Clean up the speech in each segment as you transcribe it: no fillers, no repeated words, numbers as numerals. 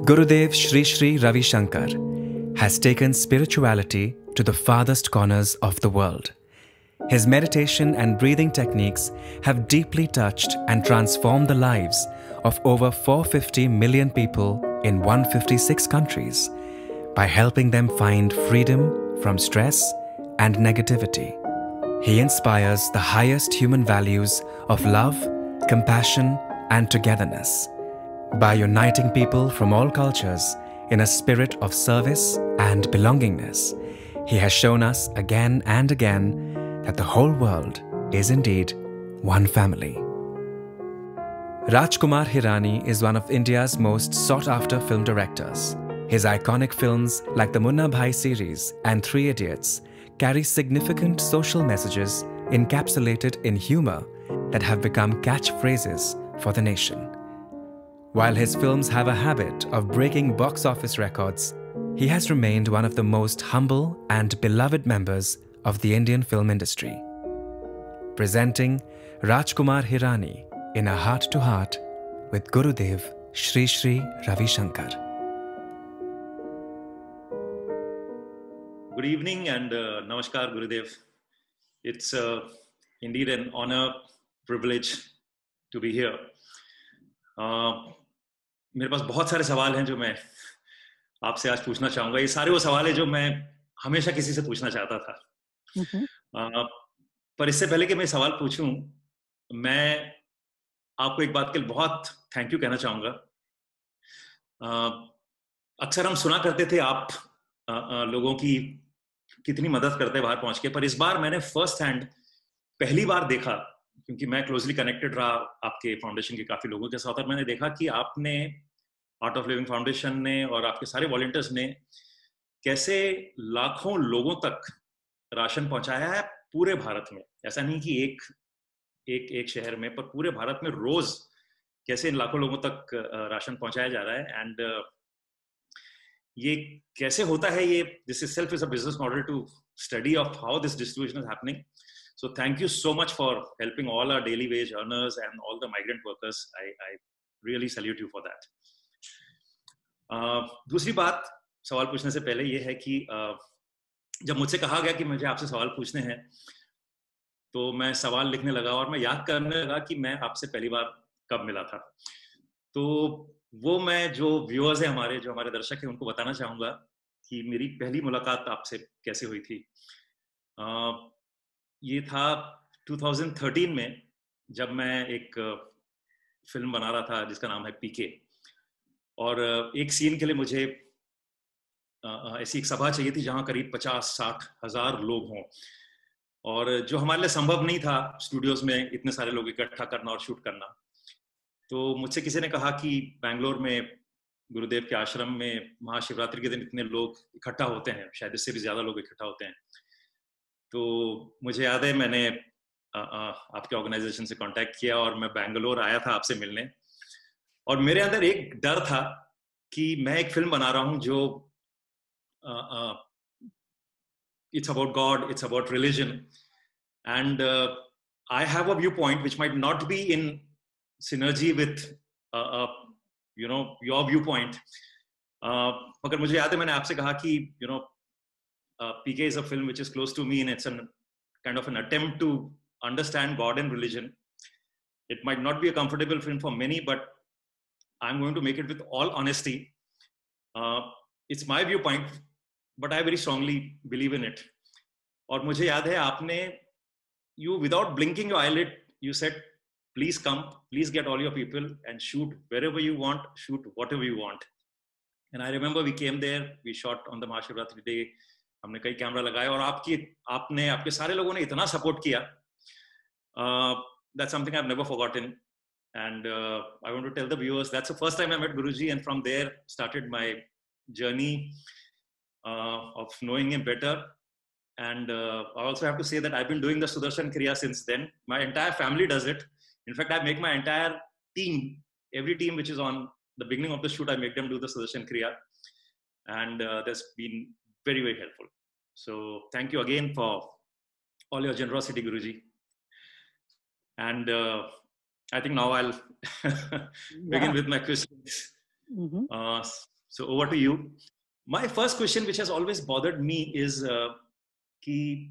Gurudev Sri Sri Ravi Shankar has taken spirituality to the farthest corners of the world. His meditation and breathing techniques have deeply touched and transformed the lives of over 450 million people in 156 countries by helping them find freedom from stress and negativity. He inspires the highest human values of love, compassion, and togetherness by uniting people from all cultures in a spirit of service and belongingness. He has shown us again and again that the whole world is indeed one family. Rajkumar Hirani is one of India's most sought-after film directors. His iconic films like the Munna Bhai series and Three Idiots carry significant social messages encapsulated in humor that have become catchphrases for the nation. While his films have a habit of breaking box office records, he has remained one of the most humble and beloved members of the Indian film industry. Presenting Rajkumar Hirani in a heart-to-heart with Gurudev Sri Sri Ravi Shankar. Good evening and Namaskar Gurudev. It's indeed an honor, privilege to be here. मेरे पास बहुत सारे सवाल हैं जो मैं आपसे आज पूछना चाहूँगा. ये सारे वो सवाल हैं जो मैं हमेशा किसी से पूछना चाहता था. पर इससे पहले कि मैं सवाल पूछूं, मैं आपको एक बात के लिए बहुत थैंक यू कहना चाहूँगा. अक्सर हम सुना करते थे आप लोगों की कितनी मदद करते बाहर पहुंच के, पर इस बार मैंने फर्स्ट हैंड पहली बार देखा, क्योंकि मैं क्लोजली कनेक्टेड रहा आपके फाउंडेशन के काफी लोगों के साथ, और मैंने देखा कि आपने आर्ट ऑफ लिविंग फाउंडेशन ने और आपके सारे वॉलंटियर्स ने कैसे लाखों लोगों तक राशन पहुंचाया है पूरे भारत में. ऐसा नहीं कि एक शहर में, पर पूरे भारत में रोज कैसे इन लाखों लोगों तक राशन पहुंचाया जा रहा है. एंड ये कैसे होता है, ये this is self is a business model to study of how this distribution is happening. So thank you so much for helping all our daily wage earners and all the migrant workers. I really salute you for that. दूसरी बात सवाल पूछने से पहले ये है कि जब मुझसे कहा गया कि मुझे आपसे सवाल पूछने हैं, तो मैं सवाल लिखने लगा और मैं याद करने लगा कि मैं आपसे पहली बार कब मिला था. तो वो मैं जो व्यूअर्स हैं हमारे, जो हमारे दर्शक हैं, उनको बताना चाहूँगा कि मेरी पहली मुलाकात आपसे कैसे हुई थी. ये था 2013 में, जब मैं एक फिल्म बना रहा था जिसका नाम है पीके, और एक सीन के लिए मुझे ऐसी एक सभा चाहिए थी जहां करीब 50-60 हजार लोग हों, और जो हमारे लिए संभव नहीं था स्टूडियोज में इतने सारे लोग इकट्ठा करना और शूट करना. तो मुझसे किसी ने कहा कि बैंगलोर में गुरुदेव के आश्रम में महाशिवरात्रि के दिन इतने लोग इकट्ठा होते हैं, शायद इससे भी ज्यादा लोग इकट्ठा होते हैं. तो मुझे याद है मैंने आपके ऑर्गेनाइजेशन से कांटेक्ट किया और मैं बैंगलोर आया था आपसे मिलने. और मेरे अंदर एक डर था कि मैं एक फिल्म बना रहा हूं जो it's about God, it's about religion, and I have a view point which might not be in synergy with you know your view point. मगर मुझे याद है मैंने आपसे कहा कि you know PK is a film which is close to me, and it's a kind of an attempt to understand God and religion. It might not be a comfortable film for many, but I'm going to make it with all honesty. It's my viewpoint, but I very strongly believe in it. और मुझे याद है आपने, you without blinking your eyelid, you said, please come, please get all your people and shoot wherever you want, shoot whatever you want. And I remember we came there, we shot on the Mahashivratri day. हमने कई camera लगाए और आपने आपके सारे लोगों ने इतना सपोर्ट किया. That's something I've never forgotten, and I want to tell the viewers that's the first time I met Guruji, and from there started my journey of knowing him better. And I also have to say that I've been doing the Sudarshan Kriya since then. My entire family does it. In fact, I make my entire team, every team which is on the beginning of the shoot, I make them do the Sudarshan Kriya, and that's been very, very helpful. So thank you again for all your generosity, Guruji. And I think now I'll begin with my questions. So over to you. My first question, which has always bothered me, is कि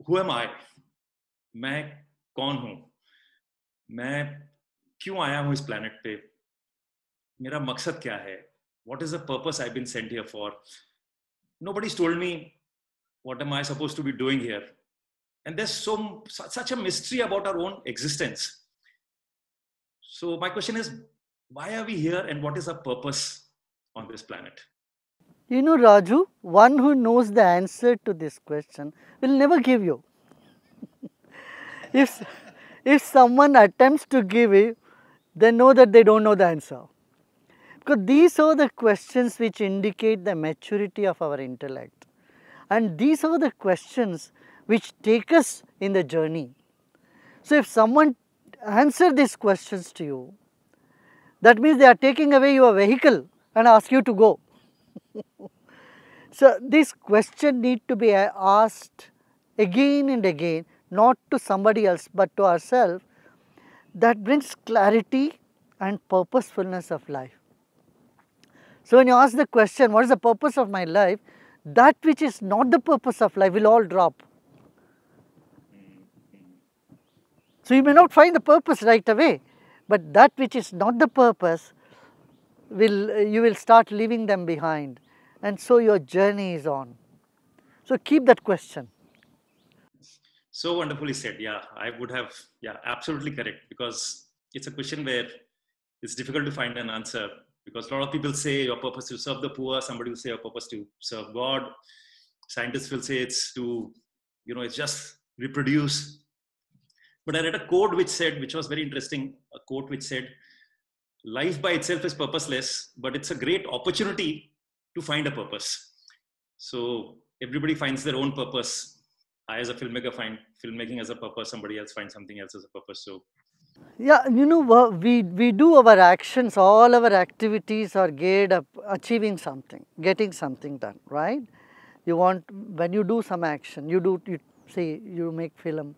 who am I? मैं कौन हूँ? मैं क्यों आया हूँ इस planet पे? मेरा मकसद क्या है? What is the purpose I've been sent here for? Nobody's told me what am I supposed to be doing here. And there's such a mystery about our own existence. So my question is, why are we here and what is our purpose on this planet? You know, Raju, one who knows the answer to this question will never give you. if, if someone attempts to give it, they know that they don't know the answer. Because these are the questions which indicate the maturity of our intellect. And these are the questions which take us in the journey. So if someone answers these questions to you, that means they are taking away your vehicle and ask you to go. So this question need to be asked again and again, not to somebody else but to ourselves. That brings clarity and purposefulness of life. So when you ask the question, what is the purpose of my life? That which is not the purpose of life will all drop. So you may not find the purpose right away, but that which is not the purpose, you will start leaving them behind, and so your journey is on. So keep that question. So wonderfully said. Yeah, I would have, yeah, absolutely correct, because it's a question where it's difficult to find an answer, because a lot of people say your purpose is to serve the poor, somebody will say your purpose to serve God, scientists will say it's to, it's just reproduce. But I read a quote which was very interesting, a quote which said, life by itself is purposeless, but it's a great opportunity to find a purpose. So everybody finds their own purpose. I, as a filmmaker, find filmmaking as a purpose. Somebody else finds something else as a purpose. So, yeah, we do our actions, all our activities are geared up achieving something, getting something done, right? You want, when you do some action, you make film.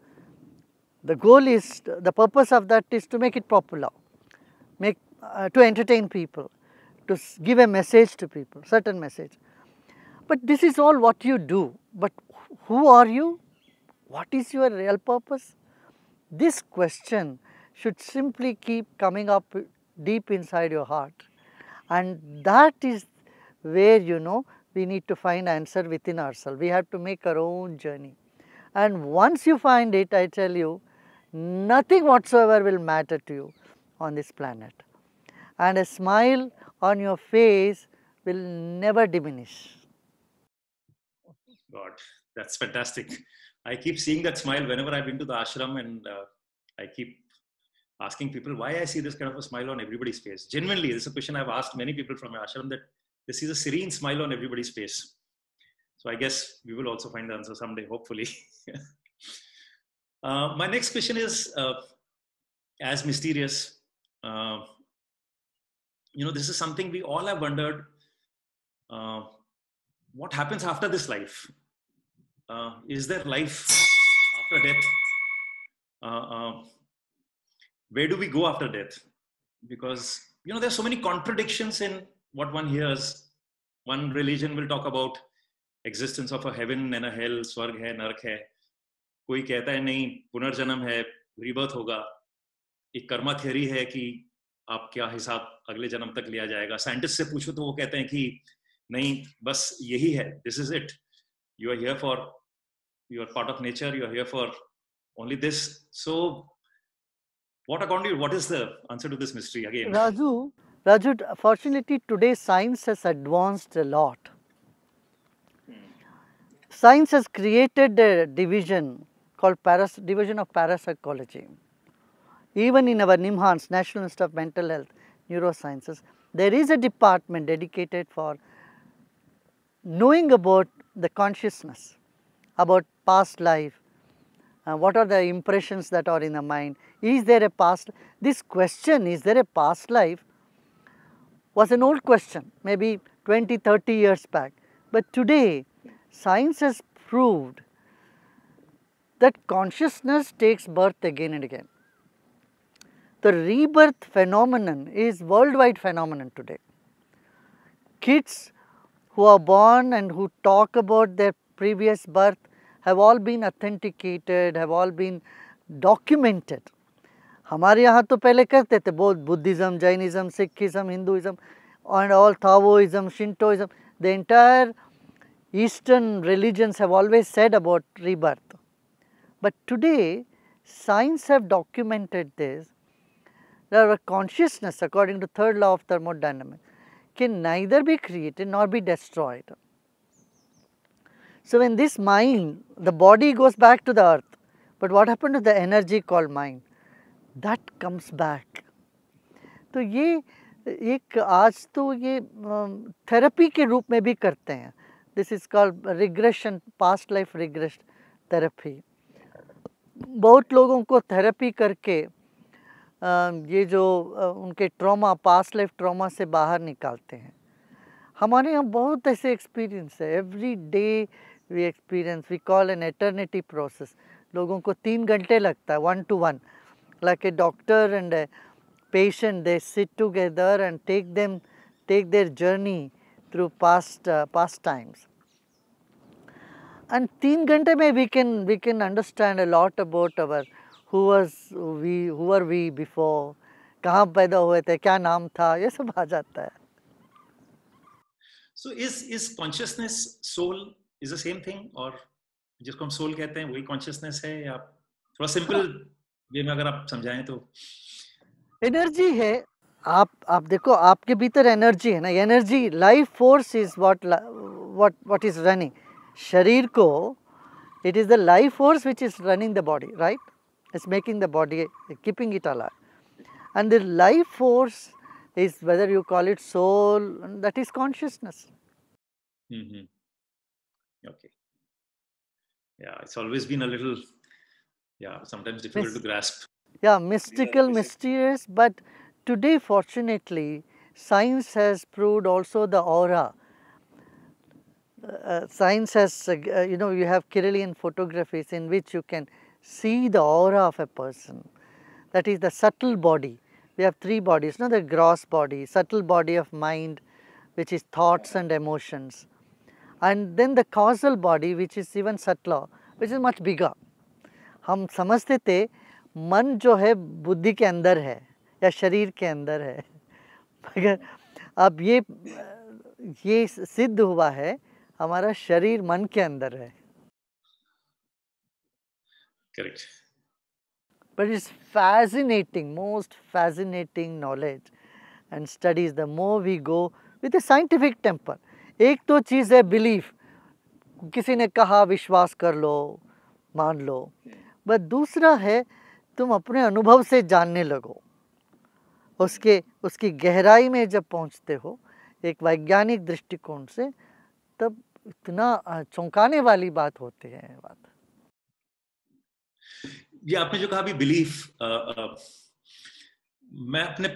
The goal is, the purpose of that is to make it popular, to entertain people, to give a message to people, certain message. But this is all what you do. But who are you? What is your real purpose? This question should simply keep coming up deep inside your heart. And that is where, we need to find answer within ourselves. We have to make our own journey. And once you find it, I tell you, nothing whatsoever will matter to you on this planet. And a smile on your face will never diminish. God, that's fantastic. I keep seeing that smile whenever I've been to the ashram, and I keep asking people why I see this kind of a smile on everybody's face. Genuinely, this is a question I've asked many people from my ashram, that they see a serene smile on everybody's face. So I guess we will also find the answer someday, hopefully. My next question is as mysterious. This is something we all have wondered. What happens after this life? Is there life after death? Where do we go after death? Because, there's so many contradictions in what one hears. One religion will talk about existence of a heaven and a hell, swarg hai, narak hai. कोई कहता है नहीं, पुनर्जन्म है, rebirth होगा. एक Karma theory है कि आप क्या हिसाब अगले जन्म तक लिया जाएगा. साइंटिस्ट से पूछो तो वो कहते हैं कि नहीं, बस यही है, this is it. You are here for, you are part of nature, you are here for only this. So what according to you, what is the answer to this mystery again? Raju, fortunately today science has advanced a lot. Science has created a division called division of parapsychology. Even in our NIMHANS, National Institute of Mental Health, Neurosciences, there is a department dedicated for knowing about the consciousness, about past life, what are the impressions that are in the mind. Is there a past? This question, is there a past life, was an old question, maybe 20, 30 years back. But today, science has proved that consciousness takes birth again and again. The rebirth phenomenon is worldwide phenomenon today. kids who are born and who talk about their previous birth have all been authenticated, have all been documented. हमारे यहाँ तो पहले करते थे बहुत, Buddhism, Jainism, Sikhism, Hinduism and all Taoism, Shintoism, the entire Eastern religions have always said about rebirth. But today, science have documented this, that our consciousness, according to third law of thermodynamics, can neither be created nor be destroyed. So, when this mind, the body goes back to the earth, but what happened to the energy called mind? That comes back. तो ये एक आज तो ये therapy के रूप में भी करते हैं. This is called regression, past life regression therapy. बहुत लोगों को थेरेपी करके ये जो उनके ट्रॉमा, पास्ट लाइफ ट्रॉमा से बाहर निकालते हैं. हमारे यहाँ बहुत ऐसे एक्सपीरियंस है. Every day we experience, we call an eternity process. लोगों को 3 घंटे लगता है 1 to 1, like a doctor and a patient, they sit together and take their journey through past times. And 3 घंटे में we can understand a lot about our who were we before, कहाँ पैदा हुए थे, क्या नाम था, ये सब आ जाता है. So is consciousness soul is the same thing, or जिसको हम soul कहते हैं वही consciousness है, या थोड़ा simple वे में अगर आप समझाएं तो? एनर्जी है. आप देखो, आपके भीतर एनर्जी है ना. Energy, life force is what is running शरीर को. It is the life force which is running the body, right? It's making the body, keeping it alive. And the life force is whether you call it soul, that is consciousness. Okay. Yeah, it's always been a little, sometimes difficult to grasp. Yeah, mystical, mysterious, but today fortunately science has proved also the aura. Science has, you have Kirlian photographies in which you can see the aura of a person. That is the subtle body. We have 3 bodies, the gross body, subtle body of mind, which is thoughts and emotions, and then the causal body, which is even subtler, which is much bigger. हम समझते थे मन जो है बुद्धि के अंदर है या शरीर के अंदर है, मगर अब ये सिद्ध हुआ है हमारा शरीर मन के अंदर है. Correct. But it's fascinating, most fascinating knowledge and studies. The more we go with a scientific temper. एक तो चीज़ है बिलीफ, किसी ने कहा विश्वास कर लो, मान लो. बट दूसरा है तुम अपने अनुभव से जानने लगो. उसकी गहराई में जब पहुंचते हो एक वैज्ञानिक दृष्टिकोण से, तब इतना चौंकाने वाली बात होती है. बात ये आपने जो कहा अभी बिलीफ, मैं अपने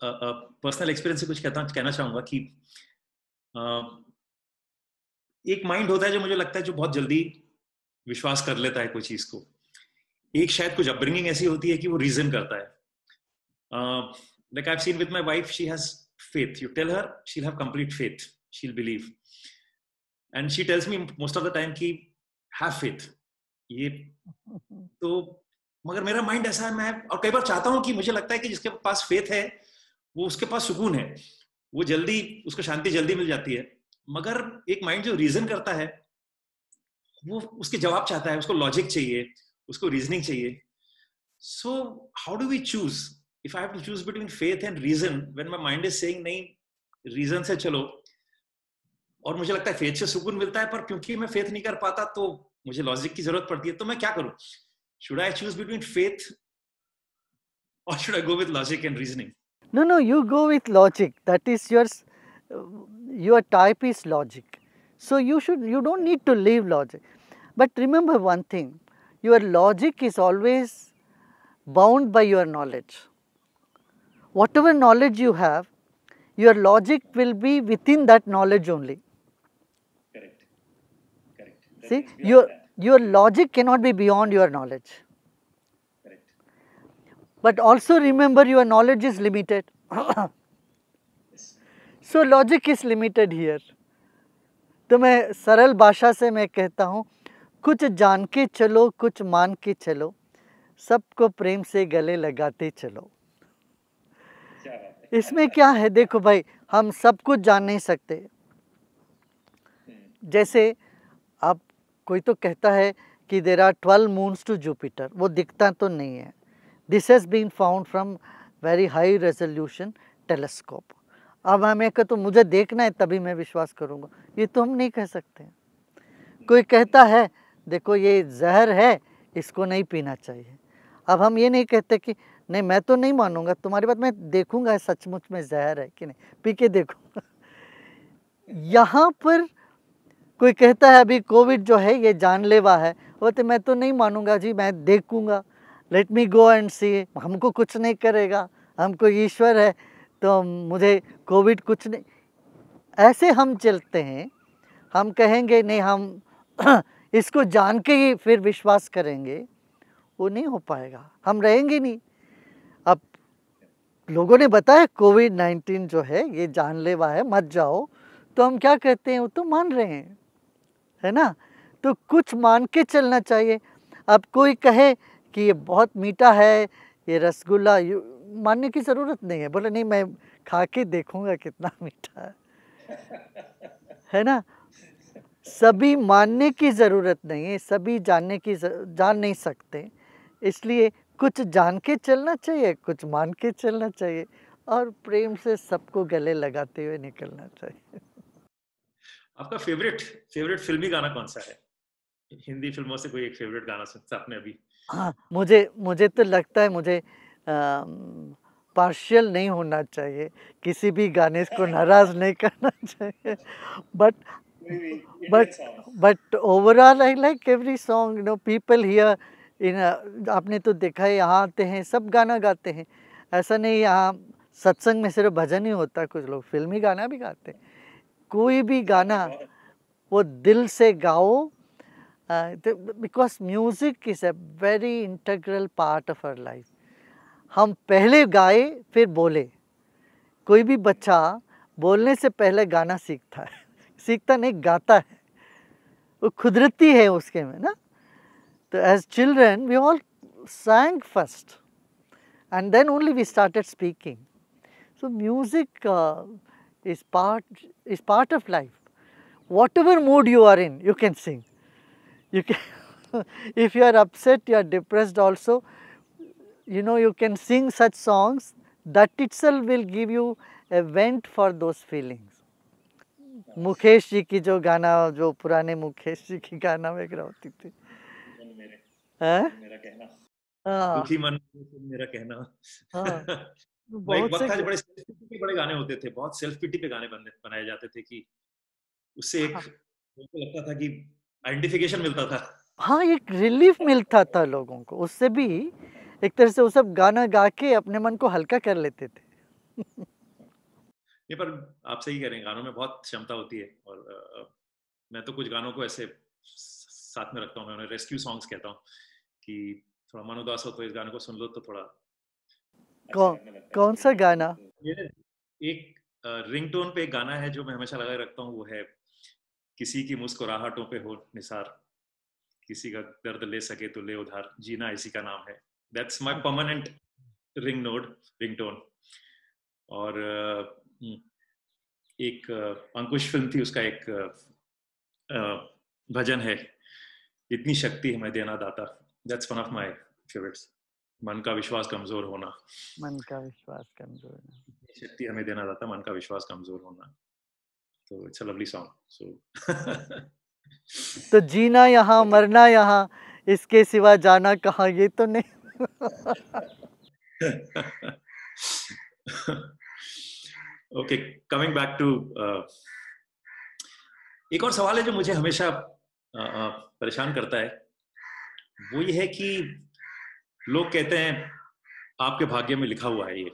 पर्सनल एक्सपीरियंस से कुछ कहना चाहूंगा कि एक माइंड होता है जो मुझे लगता है जो बहुत जल्दी विश्वास कर लेता है कोई चीज को. एक शायद कुछ अपब्रिंगिंग ऐसी होती है कि वो रीजन करता है. Like I have seen with my wife, she has faith. You tell her, she'll have complete faith, she'll believe, and she tells me most of the time कि have faith. ये तो मगर मेरा माइंड ऐसा है, मैं और कई बार चाहता हूं कि मुझे लगता है कि जिसके पास फेथ है वो उसके पास सुकून है, वो जल्दी उसको शांति जल्दी मिल जाती है. मगर एक माइंड जो रीजन करता है वो उसके जवाब चाहता है, उसको लॉजिक चाहिए, उसको रीजनिंग चाहिए. So how do we choose? If I have to choose between faith and reason when my mind is saying नहीं रीजन से चलो, और मुझे लगता है फेथ से सुकून मिलता है, पर क्योंकि मैं फेथ नहीं कर पाता तो मुझे लॉजिक की जरूरत पड़ती है. तो मैं क्या करूं? Should I choose between faith or should I go with logic and reasoning? No, you go with logic. That is your type is logic. So you don't need to leave logic. But remember one thing, your logic is always bound by your knowledge. Whatever knowledge you have, your logic will be within that knowledge only. Correct. See, your logic cannot be beyond your knowledge. Correct. But also remember, your knowledge is limited. So logic is limited here. तो मैं सरल भाषा से मैं कहता हूँ, कुछ जान के चलो, कुछ मान के चलो, सबको प्रेम से गले लगाते चलो। इसमें क्या है, देखो भाई, हम सब कुछ जान नहीं सकते। जैसे आप, कोई तो कहता है कि there are 12 moons to Jupiter, वो दिखता तो नहीं है। This has been found from very high resolution telescope. अब हमें कह तो मुझे देखना है तभी मैं विश्वास करूँगा, ये तो हम नहीं कह सकते। कोई कहता है देखो ये जहर है, इसको नहीं पीना चाहिए। अब हम ये नहीं कहते कि नहीं मैं तो नहीं मानूंगा तुम्हारी बात, मैं देखूंगा सचमुच में जहर है कि नहीं, पी के देखूंगा। यहाँ पर कोई कहता है अभी कोविड जो है ये जानलेवा है, वो तो मैं तो नहीं मानूंगा जी, मैं देखूंगा, लेट मी गो एंड सी, हमको कुछ नहीं करेगा, हमको ईश्वर है तो मुझे कोविड कुछ नहीं। ऐसे हम चलते हैं। हम कहेंगे नहीं हम इसको जान के ही फिर विश्वास करेंगे, वो नहीं हो पाएगा, हम रहेंगे नहीं। अब लोगों ने बताया कोविड-19 जो है ये जानलेवा है, मत जाओ, तो हम क्या कहते हैं, वो तो मान रहे हैं, है ना। तो कुछ मान के चलना चाहिए। अब कोई कहे कि ये बहुत मीठा है, ये रसगुल्ला, मानने की ज़रूरत नहीं है। बोले नहीं मैं खा के देखूंगा कितना मीठा है ना। सभी मानने की ज़रूरत नहीं है, सभी जानने की जान नहीं सकते, इसलिए कुछ जान के चलना चाहिए, कुछ मान के चलना चाहिए, और प्रेम से सबको गले लगाते हुए निकलना चाहिए। आपका फेवरेट फिल्मी गाना कौन सा है? हिंदी फिल्मों से कोई एक फेवरेट गाना सुनता आपने अभी? हाँ, मुझे तो लगता है मुझे पार्शियल नहीं होना चाहिए, किसी भी गाने को नाराज़ नहीं करना चाहिए, but overall I like every song, you know, people here in, आपने तो देखा है यहाँ आते हैं सब गाना गाते हैं, ऐसा नहीं यहाँ सत्संग में सिर्फ भजन ही होता, कुछ लोग फिल्मी गाना भी गाते हैं। कोई भी गाना वो दिल से गाओ, because music is a very integral part of our life. हम पहले गाए फिर बोले। कोई भी बच्चा बोलने से पहले गाना सीखता है, सीखता नहीं गाता है, वो कुदरती है उसके में ना। तो as children we all sang first and then only we started speaking. So music is part of life. Whatever mood you are in, you can sing. You can if you are upset, you are depressed also, you know, you can sing such songs, that itself will give you a vent for those feelings. Mukesh ji की जो गाना, जो पुराने मुकेश जी की गाना वगैरह होती थी, मेरा कहना, हाँ दुखी मन मेरा कहना। हाँ, वो एक बहुत वक्त था से जो बड़े सेल्फ पिटी पे बड़े गाने होते थे, बहुत सेल्फ पिटी पे गाने बनाए जाते थे कि उससे एक मुझको लगता था कि आइडेंटिफिकेशन मिलता था। हाँ, एक रिलीफ मिलता था लोगों को, उससे भी एक तरह से वो सब गाना गा के अपने मन को हल्का कर लेते थे। ये पर आप सही कह रहे हैं, गानों में बहुत क्षमता होती है, और मैं तो कुछ गानों को ऐसे साथ में रखता हूँ, मैं उन्हें रेस्क्यू सॉन्ग्स कहता हूँ कि थोड़ा मन उदास हो तो इस गाने को सुन लो तो थोड़ा। कौन सा गाना? एक रिंगटोन पे एक गाना है जो मैं हमेशा लगाए रखता हूँ, वो है किसी की मुस्कुराहटों पे हो निसार, किसी का दर्द ले सके तो ले उधार, जीना इसी का नाम है। That's my permanent ringtone. और एक अंकुश फिल्म थी, उसका एक भजन है, इतनी शक्ति हमें देना दाता। That's one of my favourites. मन का विश्वास कमजोर होना, मन का विश्वास कमजोर होना, इतनी शक्ति हमें देना दाता, मन का विश्वास कमजोर होना। तो इट्स अ लवली सॉन्ग। सो तो जीना यहाँ मरना यहाँ, इसके सिवा जाना कहाँ, ये तो नहीं। ओके, कमिंग बैक टू, एक और सवाल है जो मुझे हमेशा परेशान करता है, वो ये है कि लोग कहते हैं आपके भाग्य में लिखा हुआ है ये,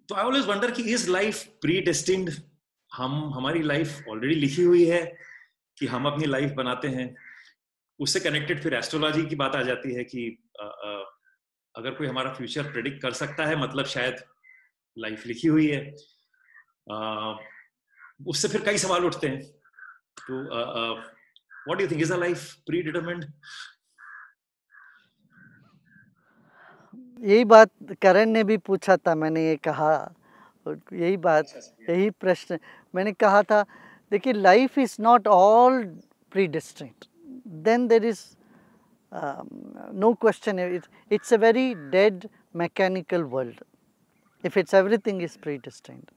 तो आई ऑलवेज वंडर कि इज लाइफ प्री डेस्टिन्ड? हमारी लाइफ ऑलरेडी लिखी हुई है कि हम अपनी लाइफ बनाते हैं? उससे कनेक्टेड फिर एस्ट्रोलॉजी की बात आ जाती है कि अगर कोई हमारा फ्यूचर प्रेडिक्ट कर सकता है, मतलब शायद लाइफ लिखी हुई है। उससे फिर कई सवाल उठते हैं। तो what do you think, is a life pre determined? यही बात करण ने भी पूछा था, मैंने ये कहा, यही बात, यही प्रश्न मैंने कहा था। देखिए, life is not all predestined, then there is no question, it's a very dead mechanical world if it's everything is predestined.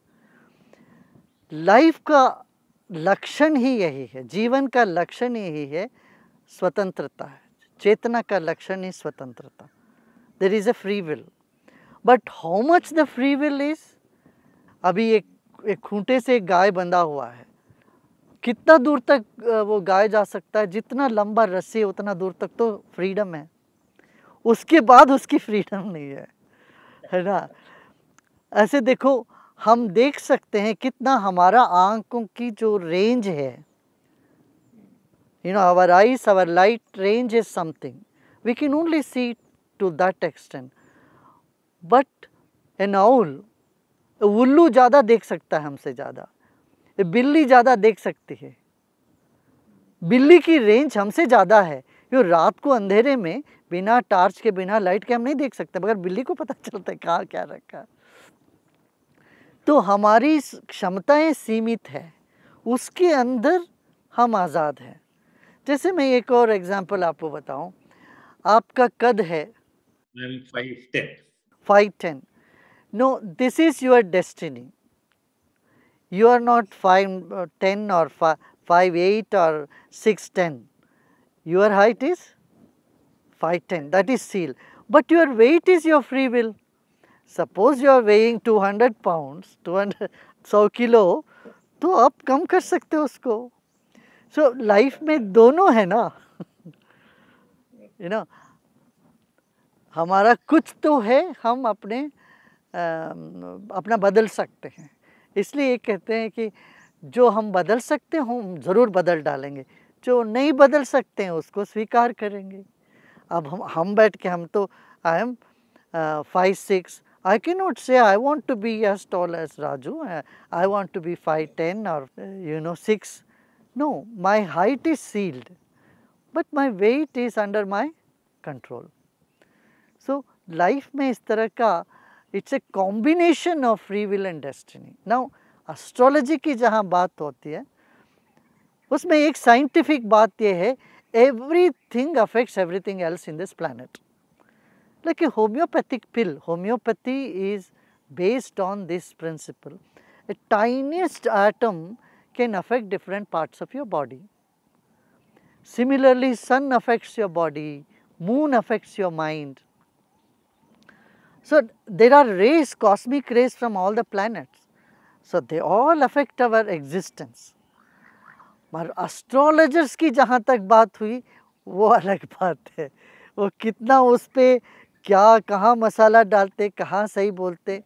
Life का लक्षण ही यही है, जीवन का लक्षण यही है, स्वतंत्रता है। चेतना का लक्षण ही स्वतंत्रता। There is a free will, but how much the free will is, अभी एक खूंटे से एक गाय बंधा हुआ है, कितना दूर तक वो गाय जा सकता है? जितना लंबा रस्सी है उतना दूर तक तो फ्रीडम है, उसके बाद उसकी फ्रीडम नहीं है ना। ऐसे देखो, हम देख सकते हैं कितना हमारा आंखों की जो रेंज है, you know, our eyes, our light range is something, we can only see to that extent, but an owl, उल्लू ज़्यादा देख सकता है हमसे ज़्यादा, बिल्ली ज़्यादा देख सकती है, बिल्ली की रेंज हमसे ज़्यादा है। क्यों? रात को अंधेरे में बिना टार्च के, बिना लाइट के हम नहीं देख सकते, मगर बिल्ली को पता चलता है कहाँ क्या रखा है। तो हमारी क्षमताएं सीमित है, उसके अंदर हम आज़ाद हैं। जैसे मैं एक और एग्जांपल आपको बताऊं, आपका कद है 5'10". No, this is your destiny. You are not 5'10" or 5'8" or 6'10". Your height is 5'10", that is seal. But your weight is your free will. Suppose you are weighing 200 pounds, 100 kilo, तो आप कम कर सकते हो उसको। So लाइफ में दोनों है ना, you know, हमारा कुछ तो है, हम अपना बदल सकते हैं। इसलिए ये कहते हैं कि जो हम बदल सकते हैं हम ज़रूर बदल डालेंगे, जो नहीं बदल सकते हैं उसको स्वीकार करेंगे। अब हम बैठ के, हम तो I am 5'6", I can not say I want to be as tall as Raju, I want to be 5'10" और 6। No, my height is sealed, but my weight is under my control. So life में इस तरह का it's a combination of free will and destiny. Now astrology की जहाँ बात होती है, उसमें एक साइंटिफिक बात यह है, everything affects everything else in this planet. Like a homeopathic pill, homeopathy is based on this principle. A tiniest atom can affect different parts of your body. Similarly sun affects your body, moon affects your mind. So there are rays, cosmic rays from all the planets. So they all affect our existence. पर astrologers की जहाँ तक बात हुई वो अलग बात है, वो कितना उस पे क्या, कहाँ मसाला डालते, कहाँ सही बोलते,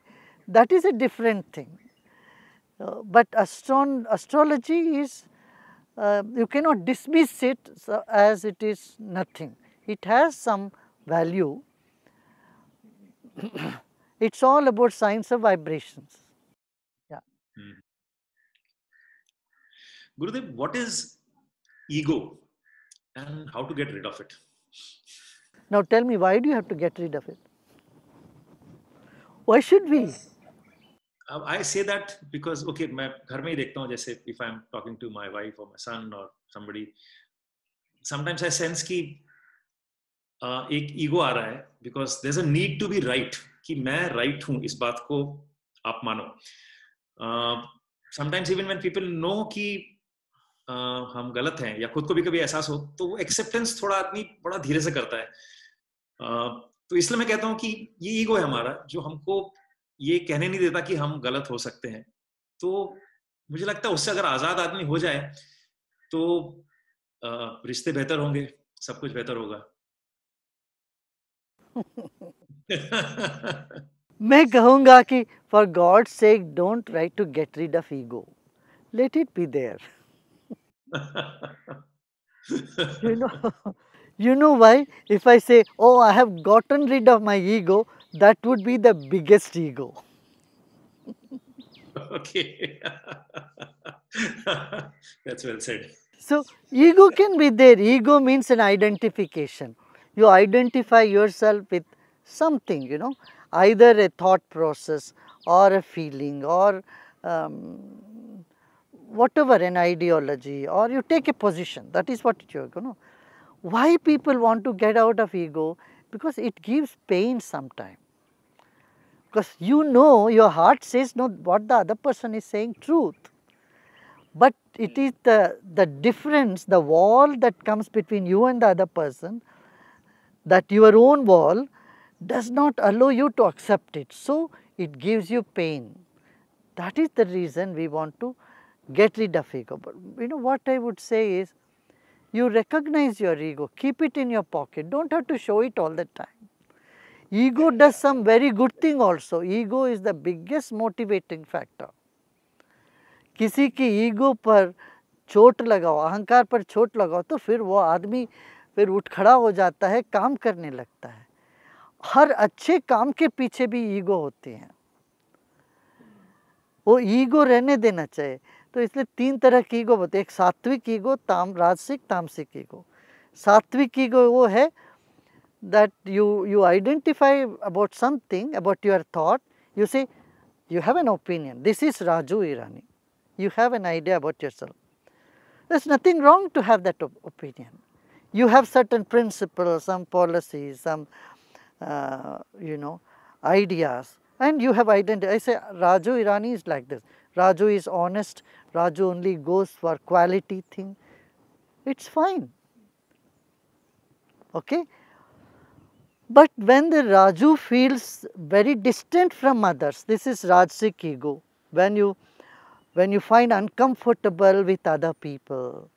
that is a different thing. But astrology is, you cannot dismiss it as it is nothing. It has some value. It's all about science of vibrations. Yeah. Gurudev, what is ego and how to get rid of it? Now tell me, why do you have to get rid of it? Why should we? I say that because, okay, मैं घर में ही देखता हूँ, जैसे if I'm talking to my wife or my son or somebody, sometimes I sense कि एक ego आ रहा है, because there's a need to be right, कि मैं right हूँ, इस बात को आप मानो. Sometimes even when people know कि हम गलत हैं या खुद को भी कभी एहसास हो, तो वो एक्सेप्टेंस थोड़ा आदमी बड़ा धीरे से करता है. तो इसलिए मैं कहता हूँ कि ये ईगो है हमारा, जो हमको ये कहने नहीं देता कि हम गलत हो सकते हैं. तो मुझे लगता है उससे अगर आजाद आदमी हो जाए तो रिश्ते बेहतर होंगे, सब कुछ बेहतर होगा. मैं कहूँगा कि for God's sake don't try to get rid of ego. Let it be there. You know why? If I say, oh, I have gotten rid of my ego, that would be the biggest ego. Okay. That's well said. So, ego can be there. Ego means an identification. You identify yourself with something, you know, either a thought process or a feeling or whatever, an ideology, or you take a position. That is what you know. Why people want to get out of ego? Because it gives pain sometimes. Because you know, your heart says no, what the other person is saying truth. But it is the difference, the wall that comes between you and the other person, that your own wall does not allow you to accept it. So, it gives you pain. That is the reason we want to get rid of ego. But you know what I would say is, you recognize your ego, keep it in your pocket, do not have to show it all the time. Ego does some very good thing also. Ego is the biggest motivating factor. किसी की ego पर चोट लगाओ, अहंकार पर चोट लगाओ, तो फिर वो आदमी फिर उठ खड़ा हो जाता है, काम करने लगता है। हर अच्छे काम के पीछे भी ईगो होती है, वो ईगो रहने देना चाहिए। तो इसलिए 3 तरह की ईगो होती है, एक सात्विक ईगो, राजसिक, तामसिक ईगो। सात्विक ईगो वो है that you identify about something, about your thought, you say you have an opinion, this is Raju Irani, you have an idea about yourself. There is nothing wrong to have that opinion. You have certain principles, some policies, some you know, ideas, and you have identity. I say Raju Irani is like this, Raju is honest, Raju only goes for quality thing, it is fine, okay. But when the Raju feels very distant from others, this is Rajasic ego. When you find uncomfortable with other people,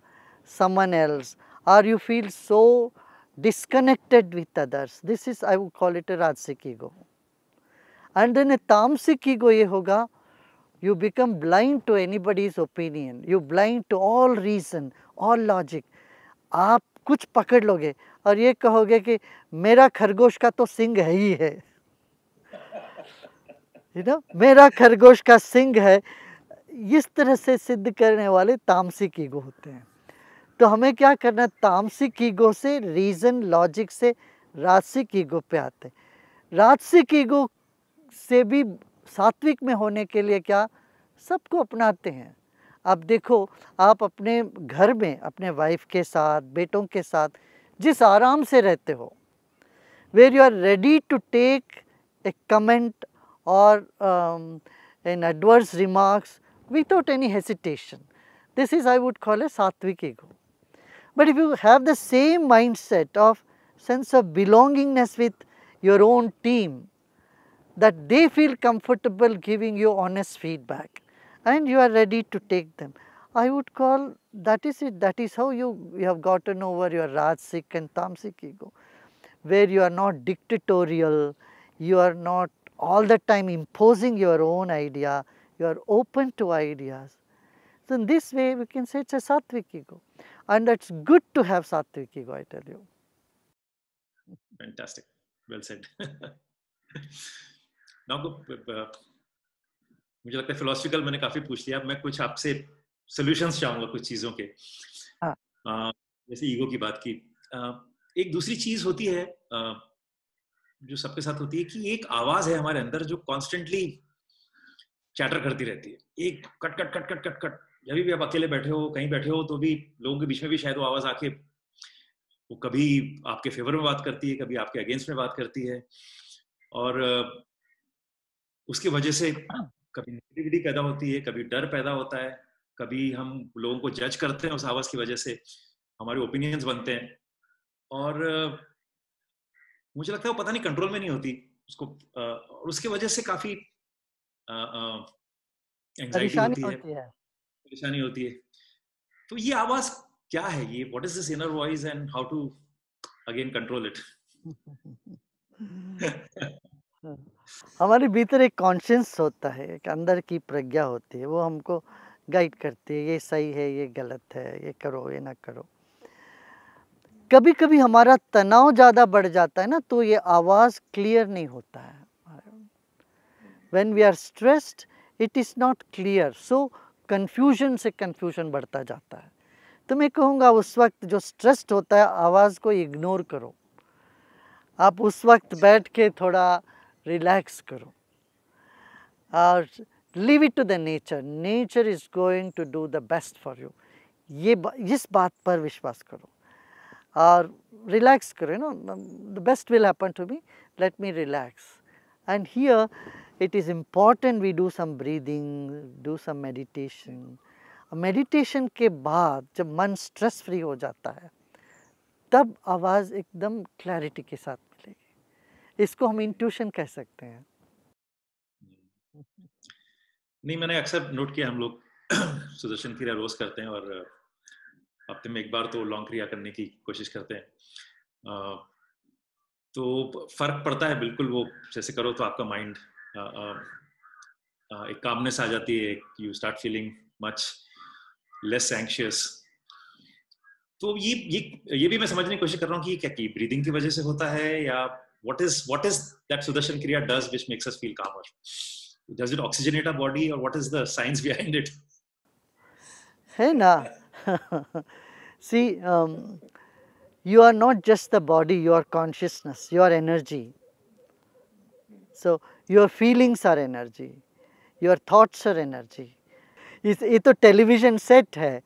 someone else, or you feel so disconnected with others, this is, I would call it a Rajasic ego. And then a Tamasic ego ye hoga, you become blind to anybody's opinion, you blind to all reason, all logic. आप कुछ पकड़ लोगे और ये कहोगे कि मेरा खरगोश का तो सिंग है ही है, you know, मेरा खरगोश का सिंग है, इस तरह से सिद्ध करने वाले तामसिक ईगो होते हैं। तो हमें क्या करना है, तामसिक ईगो से, रीजन लॉजिक से राजसिक ईगो पे आते हैं। राजसिक ईगो से भी सात्विक में होने के लिए क्या, सबको अपनाते हैं। अब देखो, आप अपने घर में अपने वाइफ के साथ, बेटों के साथ जिस आराम से रहते हो, where you are ready to take a comment or an adverse remarks without any hesitation, this is, I would call a sattvic ego. But if you have the same mindset of sense of belongingness with your own team, that they feel comfortable giving you honest feedback and you are ready to take them, I would call that is it. That is how you have gotten over your Rajasic and Tamasic ego, where you are not dictatorial, you are not all the time imposing your own idea, you are open to ideas. So, in this way we can say it is a Sattvic ego, and it is good to have Sattvic ego, I tell you. Fantastic, well said. Now, मुझे लगता है philosophical मैंने काफी पूछ लिया, मैं कुछ आपसे सॉल्यूशंस चाहूंगा कुछ चीजों के। जैसे ईगो की बात की, एक दूसरी चीज होती है जो सबके साथ होती है कि एक आवाज है हमारे अंदर जो कॉन्स्टेंटली चैटर करती रहती है, एक cut cut cut cut cut cut. जब भी आप अकेले बैठे हो, कहीं बैठे हो, तो भी लोगों के बीच में भी शायद वो आवाज आके वो कभी आपके फेवर में बात करती है, कभी आपके अगेंस्ट में बात करती है, और उसकी वजह से कभी नेगेटिविटी पैदा होती है, कभी डर पैदा होता है, कभी हम लोगों को जज करते हैं उस आवाज की वजह से, हमारे ओपिनियंस बनते हैं, और मुझे लगता है वो पता नहीं कंट्रोल में नहीं होती उसको, और उसके वजह से काफी एंजाइटी होती है, परेशानी होती है। तो ये आवाज क्या है, ये what is this inner voice and how to again control it? हमारे भीतर एक कॉन्शियस होता है, एक अंदर की प्रज्ञा होती है, वो हमको गाइड करती है, ये सही है, ये गलत है, ये करो, ये ना करो। कभी कभी हमारा तनाव ज़्यादा बढ़ जाता है ना, तो ये आवाज़ क्लियर नहीं होता है। When we are stressed, it is not clear, so confusion से कन्फ्यूजन बढ़ता जाता है। तो मैं कहूँगा उस वक्त जो स्ट्रेस्ड होता है, आवाज़ को इग्नोर करो, आप उस वक्त बैठ के थोड़ा रिलैक्स करो और leave it to the nature, nature is going to do the best for you. इस बात पर विश्वास करो और रिलैक्स करो, the best will happen to me, let me relax. And here it is important we do some breathing, do some meditation. Meditation के बाद जब मन स्ट्रेस फ्री हो जाता है तब आवाज़ एकदम क्लैरिटी के साथ मिलेगी। इसको हम इंट्यूशन कह सकते हैं। नहीं, मैंने अक्सर नोट किया, हम लोग सुदर्शन क्रिया रोज करते हैं और हफ्ते में एक बार तो लॉन्ग क्रिया करने की कोशिश करते हैं, तो फर्क पड़ता है बिल्कुल। वो जैसे करो तो आपका माइंड एक कामनेस आ जाती है, you start feeling much less anxious. तो ये भी मैं समझने की कोशिश कर रहा हूँ कि क्या की ब्रीदिंग की वजह से होता है, या what is that Sudarshan Kriya does which makes us feel calmer? Does it oxygenate our body, or what is the science behind it? है ना? See, you are not just the body, you are consciousness, you are energy. So your feelings are energy, your thoughts are energy. ये तो television set है,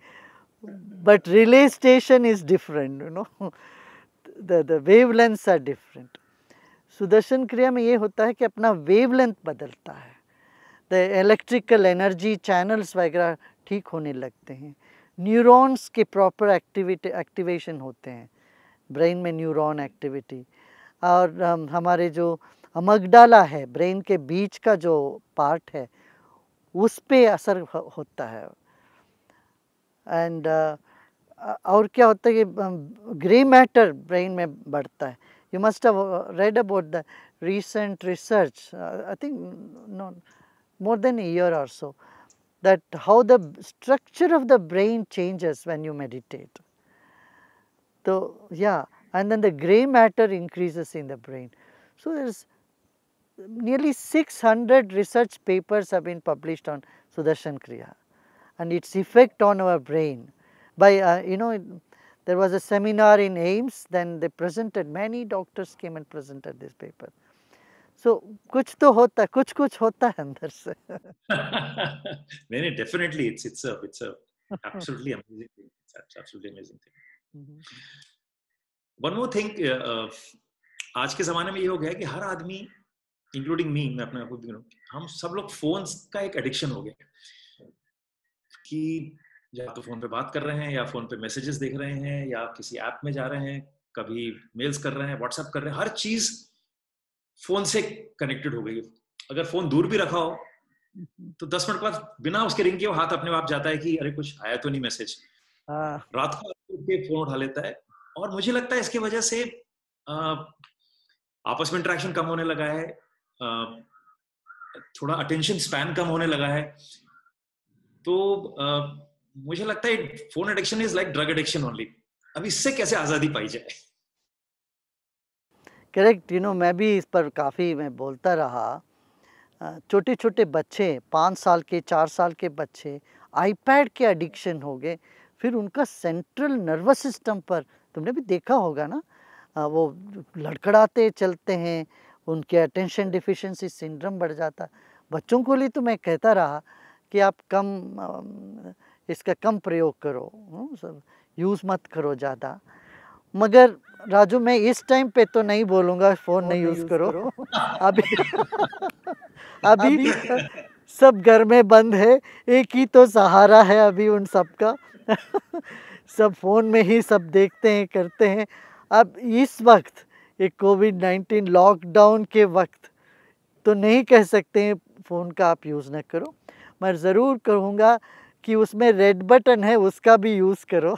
but relay station is different, you know. The wavelengths are different. Sudarshan क्रिया में ये होता है कि अपना वेवलेंथ बदलता है, द इलेक्ट्रिकल एनर्जी चैनल्स वगैरह ठीक होने लगते हैं, न्यूरॉन्स के प्रॉपर एक्टिवेशन होते हैं, ब्रेन में न्यूरॉन एक्टिविटी, और हमारे जो अमगडाला है, ब्रेन के बीच का जो पार्ट है, उस पे असर होता है। एंड और क्या होता है कि ग्रे मैटर ब्रेन में बढ़ता है। You must have read about the recent research, I think no, more than a year or so, that how the structure of the brain changes when you meditate. So yeah, and then the gray matter increases in the brain. So there's nearly 600 research papers have been published on Sudarshan Kriya and its effect on our brain. By you know, there was a seminar in AIIMS, then they presented, many doctors came and presented this paper. So कुछ तो होता है, कुछ होता है अंदर से। नहीं, definitely it's a absolutely amazing thing. It's absolutely amazing thing. One more thing, आज के ज़माने में ये हो गया है कि हर आदमी, इंक्लूडिंग मी, मैं अपने आप को भी, हम सब लोग फोन्स का एक एडिक्शन हो गया कि या तो फोन पे बात कर रहे हैं, या फोन पे मैसेजेस देख रहे हैं, या किसी ऐप में जा रहे हैं, कभी मेल्स कर रहे हैं, व्हाट्सएप कर रहे हैं, हर चीज फोन से कनेक्टेड हो गई। अगर फोन दूर भी रखा हो तो 10 मिनट बाद बिना उसके रिंग के वो हाथ अपने आप जाता है कि अरे कुछ आया तो नहीं मैसेज। रात को के फोन उठा लेता है, और मुझे लगता है इसकी वजह से आपस में इंटरेक्शन कम होने लगा है, थोड़ा अटेंशन स्पैन कम होने लगा है। तो मुझे लगता है phone addiction is like drug addiction only. अब इससे कैसे आज़ादी पाई जाए? करेक्ट, यू नो, मैं भी इस पर काफ़ी मैं बोलता रहा। छोटे छोटे बच्चे, 5 साल के 4 साल के बच्चे आईपैड के एडिक्शन हो गए, फिर उनका सेंट्रल नर्वस सिस्टम पर, तुमने भी देखा होगा ना, वो लड़खड़ाते चलते हैं, उनके अटेंशन डिफिशिएंसी सिंड्रोम बढ़ जाता। बच्चों को लिए तो मैं कहता रहा कि आप इसका कम प्रयोग करो, यूज़ मत करो ज़्यादा। मगर राजू, मैं इस टाइम पे तो नहीं बोलूँगा फ़ोन नहीं यूज़ करो। अभी सब घर में बंद है, एक ही तो सहारा है अभी उन सब का। सब फ़ोन में ही सब देखते हैं, करते हैं। अब इस वक्त ये कोविड-19 लॉकडाउन के वक्त तो नहीं कह सकते हैं फ़ोन का आप यूज़ न करो। मैं ज़रूर कहूँगा कि उसमें रेड बटन है, उसका भी यूज़ करो।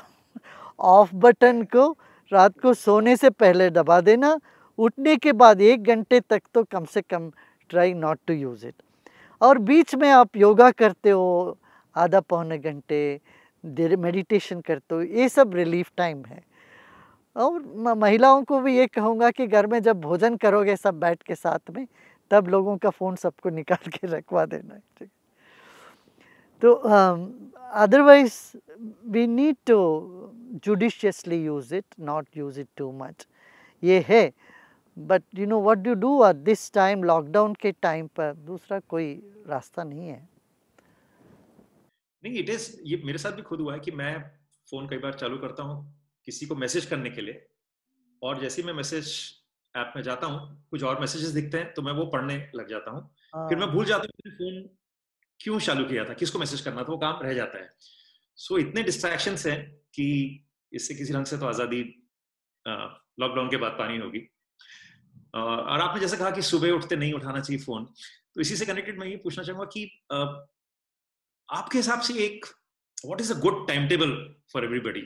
ऑफ बटन को रात को सोने से पहले दबा देना, उठने के बाद 1 घंटे तक तो कम से कम try not to use it. और बीच में आप योगा करते हो आधा पौने घंटे, मेडिटेशन करते हो, ये सब रिलीफ टाइम है। और महिलाओं को भी ये कहूँगा कि घर में जब भोजन करोगे सब बैठ के साथ में, तब लोगों का फ़ोन सबको निकाल के रखवा देना। ठीक। तो otherwise we need to judiciously use it, not use it too much. ये है, but you know what do do at this time, lockdown के टाइम पर दूसरा कोई रास्ता नहीं है. नहीं, इट इज, ये मेरे साथ भी खुद हुआ है कि मैं फोन कई बार चालू करता हूँ किसी को मैसेज करने के लिए, और जैसे ही मैं मैसेज ऐप में जाता हूँ कुछ और मैसेजेस दिखते हैं तो मैं वो पढ़ने लग जाता हूँ. फिर मैं भूल जाता हूँ फोन क्यों चालू किया था, किसको मैसेज करना था, वो काम रह जाता है. सो इतने डिस्ट्रैक्शंस हैं कि इससे किसी ढंग से तो आज़ादी लॉकडाउन के बाद पानी होगी. और आपने जैसे कहा कि सुबह उठते नहीं उठाना चाहिए फोन, तो इसी से कनेक्टेड मैं ये पूछना चाहूंगा कि आपके हिसाब से एक what is a good time table for everybody.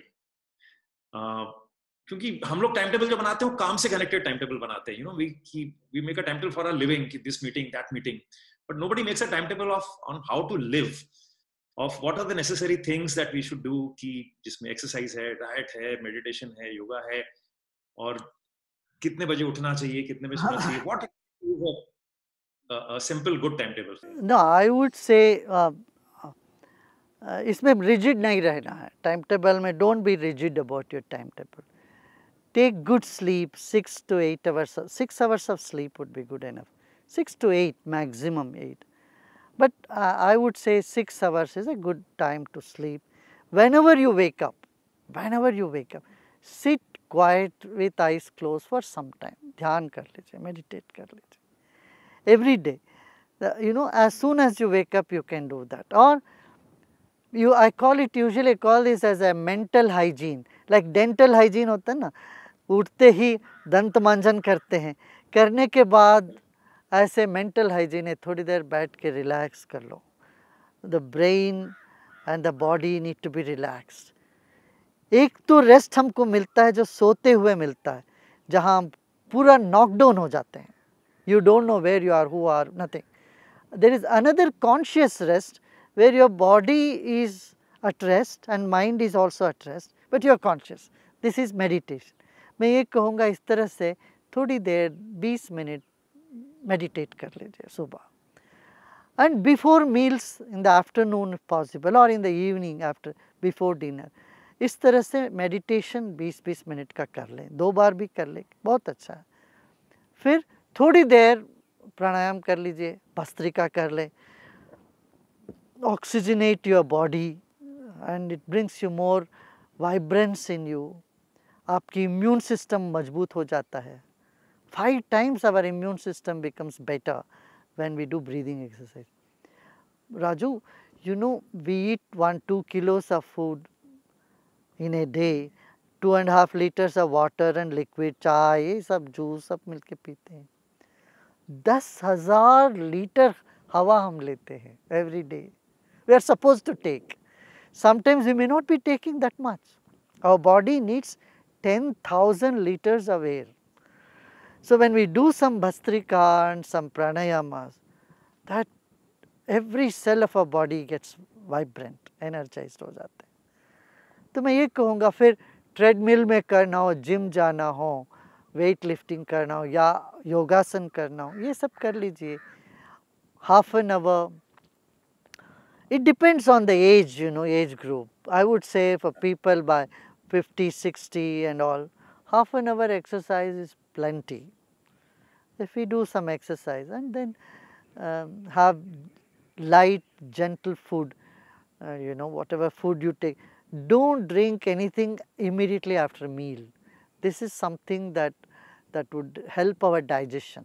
क्योंकि हम लोग टाइम टेबल जो बनाते हैं वो काम से कनेक्टेड टाइम टेबल बनाते हैं. You know we make a time table for our living, this meeting that meeting, but nobody makes a time table of on how to live, of what are the necessary things that we should do, कि जिसमें exercise है, diet है, meditation है, योगा है, और कितने बजे उठना चाहिए, कितने बजे सोना चाहिए. What is a simple good timetable? No I would say इसमें रिजिड नहीं रहना है टाइम टेबल में. Don't be rigid about your time table. Take good sleep, 6 to 8 hours. 6 hours of sleep would be good enough. 6 to 8, maximum 8. But I would say 6 hours is a good time to sleep. Whenever you wake up, sit quiet with eyes closed for some time. ध्यान कर लीजिए, meditate कर लीजिए. Every day, you know, as soon as you wake up, you can do that. Or I call it, usually call this as a mental hygiene. Like dental hygiene होता है ना, उठते ही दंत मंजन करते हैं, करने के बाद ऐसे मेंटल हाइजीन है, थोड़ी देर बैठ के रिलैक्स कर लो. The brain and the body need to be relaxed. एक तो रेस्ट हमको मिलता है जो सोते हुए मिलता है, जहाँ हम पूरा नॉकडाउन हो जाते हैं. You don't know where you are, who are, nothing. There is another conscious rest where your body is at rest and mind is also at rest, but you are conscious. This is meditation. मैं ये कहूँगा इस तरह से थोड़ी देर 20 minute meditate कर लीजिए सुबह. And before meals in the afternoon if possible, or in the evening after before dinner. इस तरह से मेडिटेशन 20-20 मिनट का कर लें, 2 बार भी कर लें, बहुत अच्छा है. फिर थोड़ी देर प्राणायाम कर लीजिए, भस्त्रिका कर ले. Oxygenate your body and it brings you more vibrance in you. आपकी इम्यून सिस्टम मजबूत हो जाता है. 5 times our immune system becomes better when we do breathing exercise. Raju, you know, we eat 1-2 kilos of food in a day, 2.5 liters of water and liquid, चाय, ये सब juice सब मिलके पीते हैं. 10,000 लीटर हवा हम लेते हैं every day. We are supposed to take. Sometimes we may not be taking that much. Our body needs 10,000 liters of air. So when we do some bhastrika and some pranayamas, that every cell of our body gets vibrant, energized हो जाते हैं. तो मैं ये कहूँगा फिर treadmill में करना हो, जिम जाना हो, वेट लिफ्टिंग करना हो या योगासन करना हो, ये सब कर लीजिए. half an hour. It depends on the age, you know, age group. I would say for people by 50, 60 and all, half an hour exercise is plenty. If we do some exercise and then have light, gentle food, you know, whatever food you take, don't drink anything immediately after a meal. This is something that would help our digestion.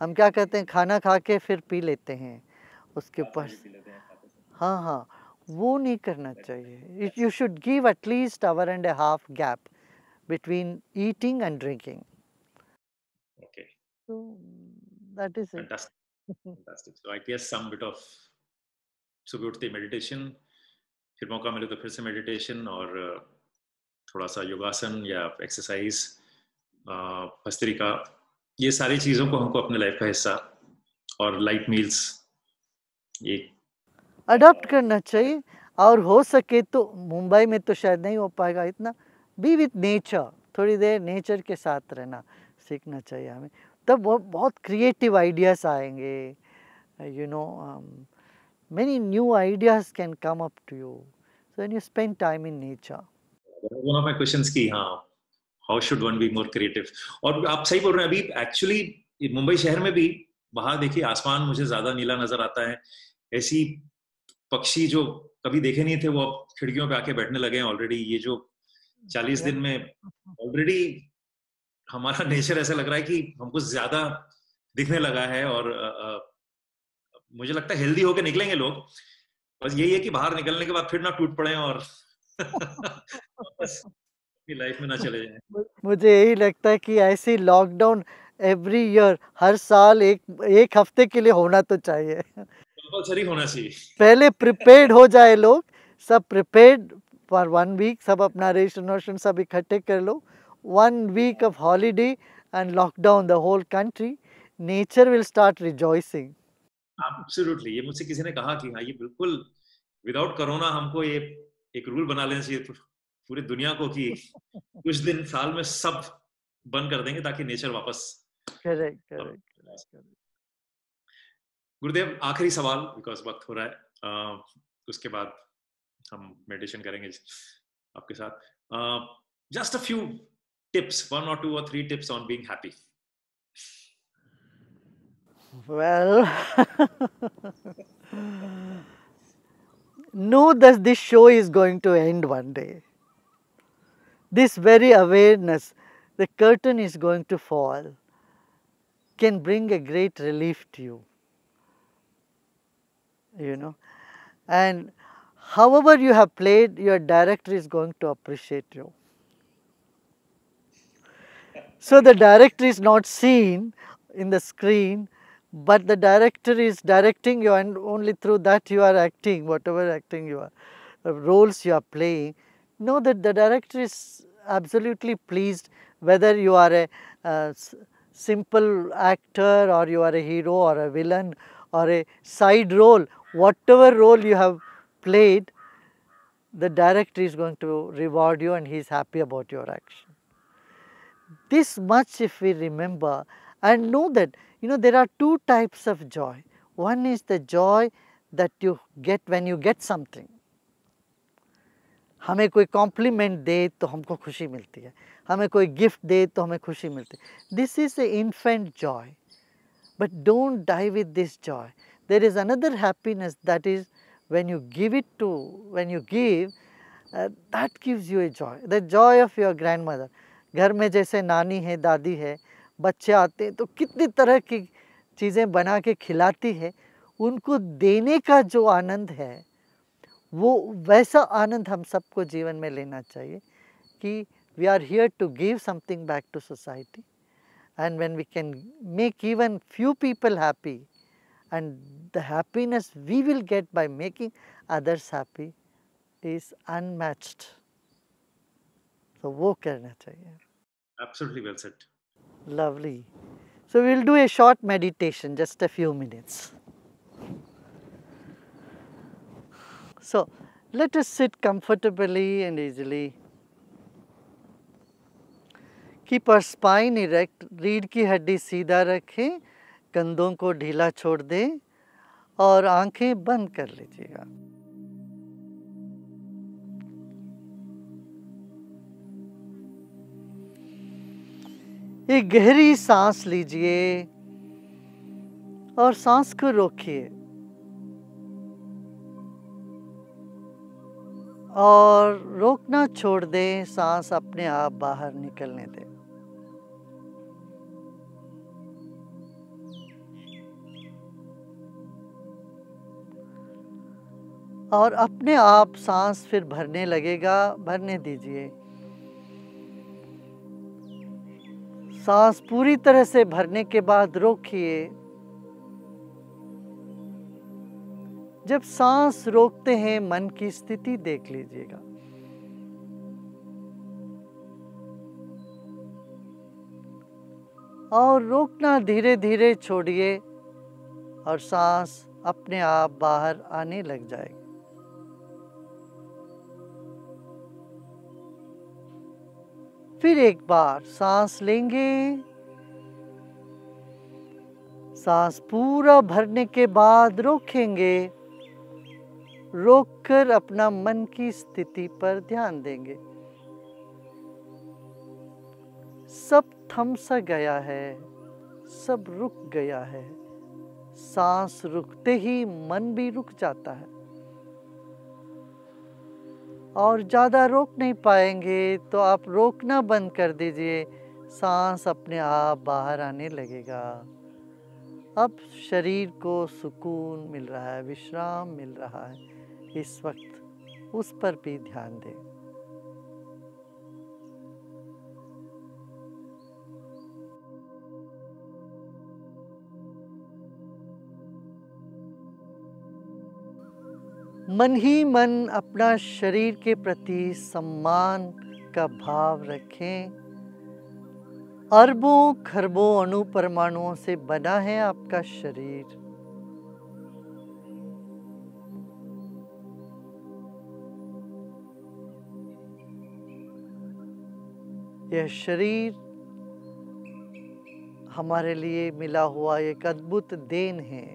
हम क्या कहते हैं, खाना खा के फिर P लेते हैं उसके ऊपर. हाँ हाँ, वो नहीं करना चाहिए. You should give at least 1.5 hour gap between eating and drinking. Okay. So that is it. Fantastic. Fantastic. So I guess some bit of सुबह उठते मेडिटेशन, फिर मौका मिले तो फिर से मेडिटेशन और थोड़ा सा योगासन या एक्सरसाइज, भस्त्रिका, ये सारी चीज़ों को हमको अपने लाइफ का हिस्सा, और लाइट मील्स ये अडॉप्ट करना चाहिए. और हो सके तो मुंबई में तो शायद नहीं हो पाएगा इतना, बी विथ नेचर, थोड़ी देर नेचर के साथ रहना सीखना चाहिए हमें. तब बहुत क्रिएटिव आइडियाज़ आएंगे. You know, Many new ideas can come up to you. So when you spend time in nature. One of my questions की हाँ, how should one be more creative? और आप सही बोल रहे हैं, अभी एक्चुअली मुंबई शहर में भी बाहर देखिए आसमान मुझे ज्यादा नीला नजर आता है, ऐसी पक्षी जो कभी देखे नहीं थे वो अब खिड़कियों पे आके बैठने लगे हैं ऑलरेडी। ये जो 40 दिन में ऑलरेडी हमारा नेचर ऐसा लग रहा है कि हमको ज्यादा दिखने लगा है, और मुझे लगता है हेल्दी होके निकलेंगे लोग। बस यही है कि बाहर निकलने के बाद फिर ना टूट पड़े और वापस अपनी लाइफ में ना चले जाएं। मुझे यही लगता है कि ऐसी लॉकडाउन एवरी ईयर, हर साल एक हफ्ते के लिए होना तो चाहिए। कंपल्सरी होना चाहिए। पहले प्रिपेयर्ड हो जाए लोग, सब प्रिपेयर्ड फॉर 1 वीक, सब अपना रेशन वोशन सब इकट्ठे कर लो, 1 week off holiday and lockdown the whole country, nature will start rejoicing. Absolutely, ये मुझसे किसी ने कहा कि हाँ ये बिल्कुल विदाउट कोरोना हमको ये एक रूल बना लेना चाहिए पूरी दुनिया को कि कुछ दिन साल में सब बंद कर देंगे ताकि नेचर वापस। Correct correct. गुरुदेव, आखिरी सवाल, बिकॉज वक्त हो रहा है, उसके बाद हम मेडिटेशन करेंगे आपके साथ। Just a few tips, 1 or 2 or 3 tips on being happy. Well, know that this show is going to end one day. This very awareness, the curtain is going to fall, can bring a great relief to you. You know, and however you have played, your director is going to appreciate you. So the director is not seen in the screen, but the director is directing you, and only through that you are acting, whatever acting you are, roles you are playing. Know that the director is absolutely pleased whether you are a simple actor, or you are a hero or a villain or a side role. Whatever role you have played, the director is going to reward you and he is happy about your action. This much if we remember, and know that, you know, there are 2 types of joy. One is the joy that you get when you get something. हमें कोई complement दे तो हमको खुशी मिलती है, हमें कोई gift दे तो हमें खुशी मिलती है. This is a infant joy, but don't die with this joy. There is another happiness that is when you give it to, when you give, that gives you a joy, the joy of your grandmother. घर में जैसे नानी है, दादी है, बच्चे आते हैं तो कितनी तरह की चीज़ें बना के खिलाती है, उनको देने का जो आनंद है, वो वैसा आनंद हम सबको जीवन में लेना चाहिए कि we are here to give something back to society. And when we can make even few people happy, and the happiness we will get by making others happy is unmatched. So वो करना चाहिए. Absolutely well said. Lovely. So we will do a short meditation, just a few minutes. So let us sit comfortably and easily. Keep our spine erect, रीढ़ की हड्डी सीधा रखें, कंधों को ढीला छोड़ दें और आंखें बंद कर लीजिएगा. एक गहरी सांस लीजिए और सांस को रोकिए और रोकना छोड़ दें, सांस अपने आप बाहर निकलने दें. और अपने आप सांस फिर भरने लगेगा, भरने दीजिए. सांस पूरी तरह से भरने के बाद रोकिए. जब सांस रोकते हैं, मन की स्थिति देख लीजिएगा. और रोकना धीरे धीरे छोड़िए और सांस अपने आप बाहर आने लग जाएगी. फिर एक बार सांस लेंगे. सांस पूरा भरने के बाद रोकेंगे रोककर अपना मन की स्थिति पर ध्यान देंगे। सब थम सा गया है, सब रुक गया है। सांस रुकते ही मन भी रुक जाता है। और ज़्यादा रोक नहीं पाएंगे तो आप रोकना बंद कर दीजिए, सांस अपने आप बाहर आने लगेगा। अब शरीर को सुकून मिल रहा है, विश्राम मिल रहा है, इस वक्त उस पर भी ध्यान दें। मन ही मन अपना शरीर के प्रति सम्मान का भाव रखें। अरबों खरबों अणु परमाणुओं से बना है आपका शरीर। यह शरीर हमारे लिए मिला हुआ एक अद्भुत देन है।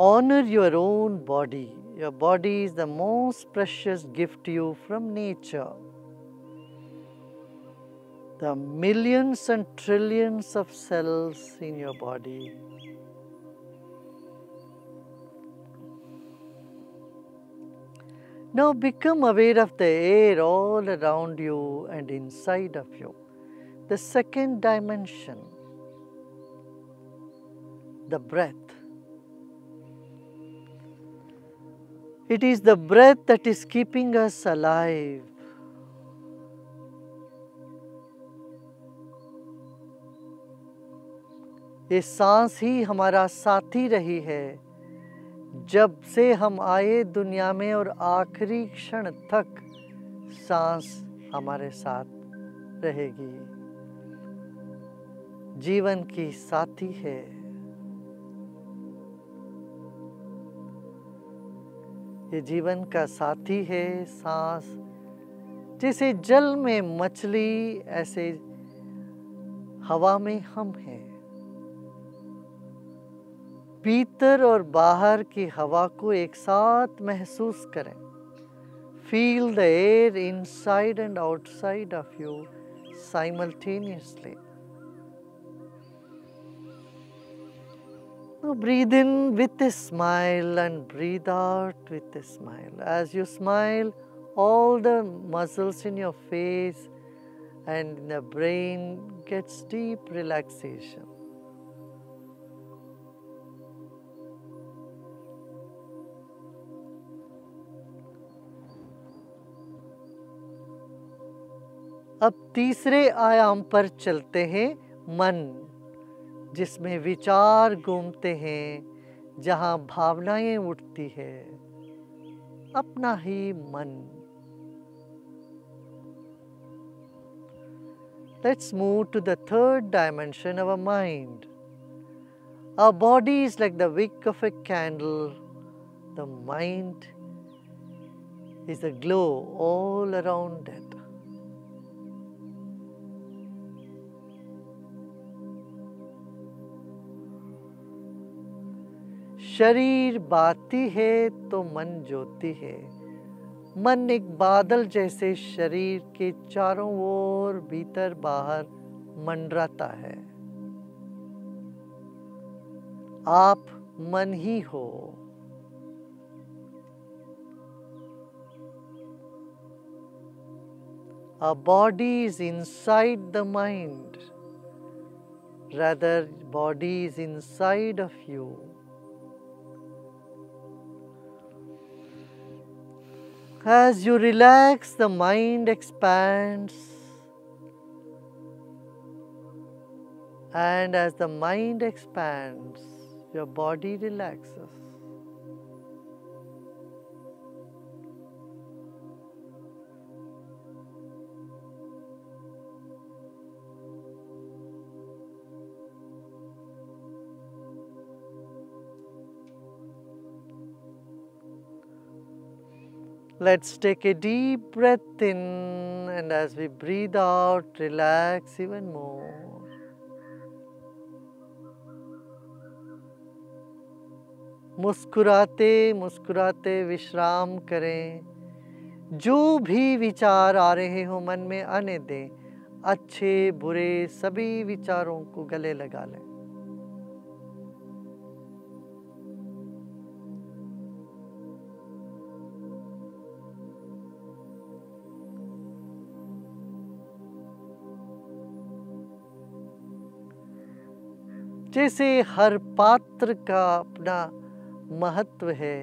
Honor your own body. Your body is the most precious gift to you from nature. The millions and trillions of cells in your body. Now become aware of the air all around you and inside of you. The second dimension, the breath. It is the breath that is keeping us alive. ये सांस ही हमारा साथी रही है जब से हम आए दुनिया में, और आखिरी क्षण तक सांस हमारे साथ रहेगी। जीवन की साथी है। ये जीवन का साथी है सांस। जैसे जल में मछली, ऐसे हवा में हम हैं। भीतर और बाहर की हवा को एक साथ महसूस करें। Feel the air inside and outside of you simultaneously. Now breathe in with a smile and breathe out with a smile. As you smile, all the muscles in your face and in the brain gets deep relaxation. अब तीसरे आयाम पर चलते हैं, मन, जिसमें विचार घूमते हैं, जहाँ भावनाएं उठती है, अपना ही मन। Let's move to the third dimension of our mind. Our body is like the wick of a candle. The mind is a glow all around it. शरीर बाती है तो मन ज्योति है। मन एक बादल जैसे शरीर के चारों ओर भीतर बाहर मंडराता है। आप मन ही हो। Our body is inside the mind. Rather, body is inside of you. As you relax, the mind expands, and as the mind expands, your body relaxes. Let's take a deep breath in, and as we breathe out, relax even more. मुस्कुराते मुस्कुराते विश्राम करें. जो भी विचार आ रहे हो मन में आने दें. अच्छे बुरे सभी विचारों को गले लगा लें. जैसे हर पात्र का अपना महत्व है,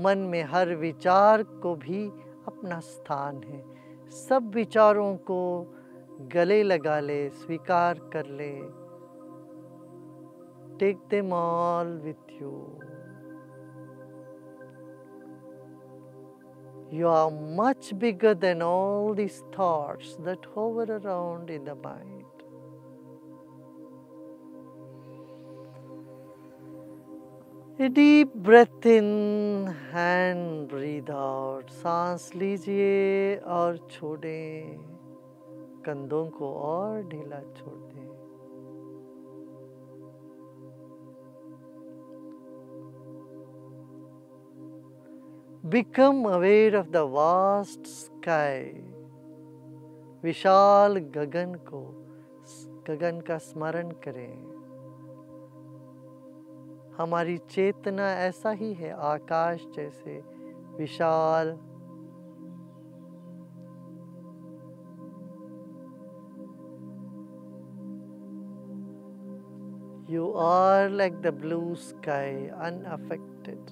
मन में हर विचार को भी अपना स्थान है. सब विचारों को गले लगा ले, स्वीकार कर ले. Take them all with you. You are much bigger than all these thoughts that hover around in the mind. A deep breath in and breathe out. सांस लीजिए और छोड़ें. कंधों को और ढीला छोड़ दें. Become aware of the vast sky. विशाल गगन का स्मरण करें. हमारी चेतना ऐसा ही है, आकाश जैसे विशाल. You are like the blue sky, unaffected,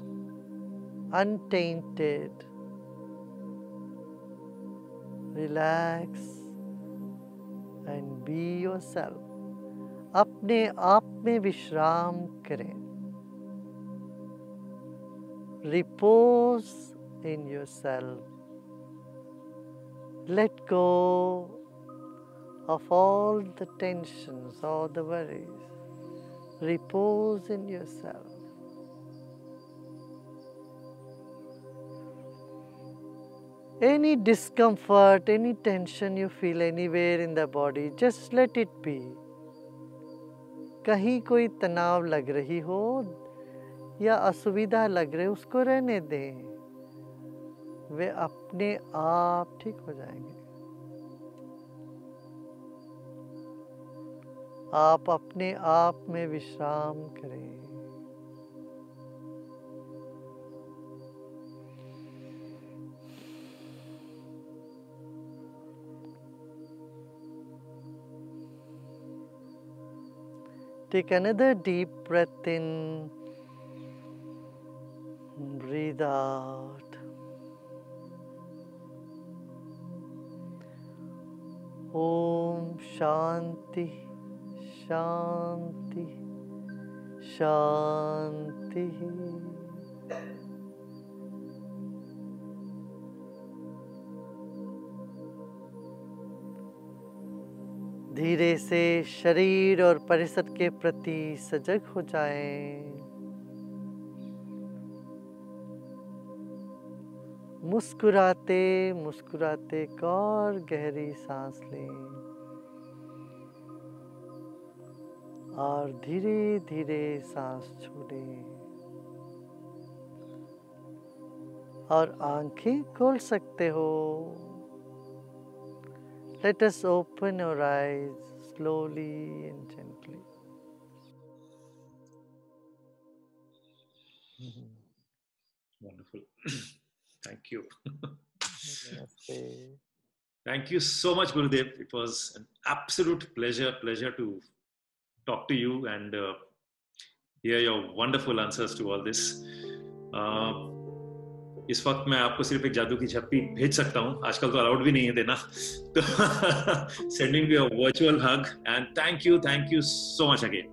untainted. Relax and be yourself. अपने आप में विश्राम करें. Repose in yourself. Let go of all the tensions, all the worries. Repose in yourself. Any discomfort, any tension you feel anywhere in the body, just let it be. कहीं कोई तनाव लग रही हो या असुविधा लग रही, उसको रहने दें. वे अपने आप ठीक हो जाएंगे. आप अपने आप में विश्राम करें. Take another deep breath in. Breathe out. Om Shanti, Shanti, Shanti. धीरे से शरीर और परिसर के प्रति सजग हो जाएं. मुस्कुराते मुस्कुराते एक और गहरी सांस लें और धीरे धीरे सांस छोड़ें. और आंखें खोल सकते हो. Let us open our eyes slowly and gently. Wonderful. Thank you. Namaste. Thank you so much, Gurudev. It was an absolute pleasure to talk to you and hear your wonderful answers to all this. इस वक्त मैं आपको सिर्फ एक जादू की झप्पी भेज सकता हूँ. आजकल तो अलाउड भी नहीं है देना. तो sending you a virtual hug and thank you so much again.